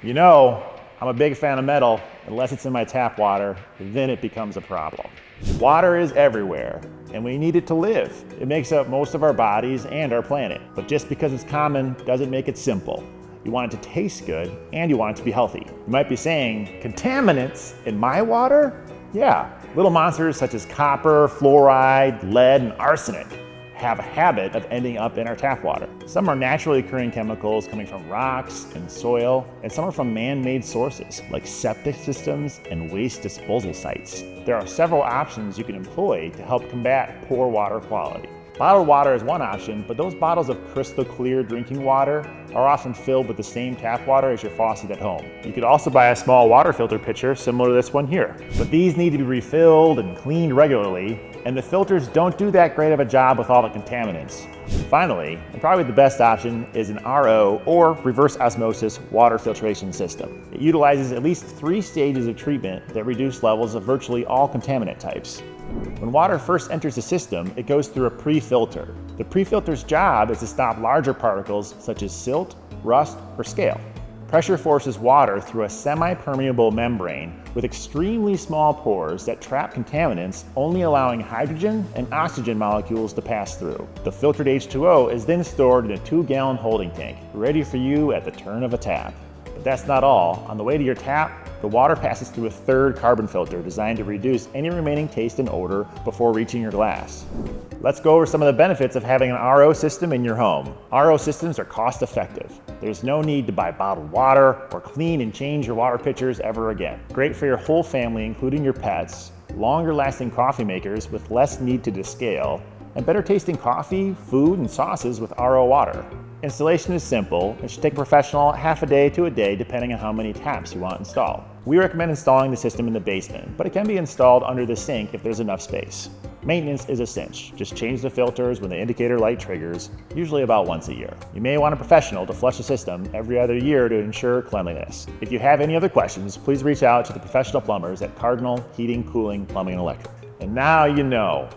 You know, I'm a big fan of metal. Unless it's in my tap water, then it becomes a problem. Water is everywhere, and we need it to live. It makes up most of our bodies and our planet. But just because it's common doesn't make it simple. You want it to taste good, and you want it to be healthy. You might be saying, contaminants in my water? Yeah, little monsters such as copper, fluoride, lead, and arsenic have a habit of ending up in our tap water. Some are naturally occurring chemicals coming from rocks and soil, and some are from man-made sources like septic systems and waste disposal sites. There are several options you can employ to help combat poor water quality. Bottled water is one option, but those bottles of crystal clear drinking water are often filled with the same tap water as your faucet at home. You could also buy a small water filter pitcher similar to this one here. But these need to be refilled and cleaned regularly, and the filters don't do that great of a job with all the contaminants. Finally, and probably the best option, is an RO or reverse osmosis water filtration system. It utilizes at least 3 stages of treatment that reduce levels of virtually all contaminant types. When water first enters the system, it goes through a pre-filter. The pre-filter's job is to stop larger particles such as silt, rust, or scale. Pressure forces water through a semi-permeable membrane with extremely small pores that trap contaminants, only allowing hydrogen and oxygen molecules to pass through. The filtered H2O is then stored in a 2-gallon holding tank, ready for you at the turn of a tap. But that's not all. On the way to your tap, the water passes through a 3rd carbon filter designed to reduce any remaining taste and odor before reaching your glass. Let's go over some of the benefits of having an RO system in your home. RO systems are cost effective. There's no need to buy bottled water or clean and change your water pitchers ever again. Great for your whole family, including your pets, longer lasting coffee makers with less need to descale, and better tasting coffee, food, and sauces with RO water. Installation is simple. It should take a professional half a day to a day depending on how many taps you want installed. We recommend installing the system in the basement, but it can be installed under the sink if there's enough space. Maintenance is a cinch. Just change the filters when the indicator light triggers, usually about once a year. You may want a professional to flush the system every other year to ensure cleanliness. If you have any other questions, please reach out to the professional plumbers at Cardinal Heating, Cooling, Plumbing, and Electric. And now you know.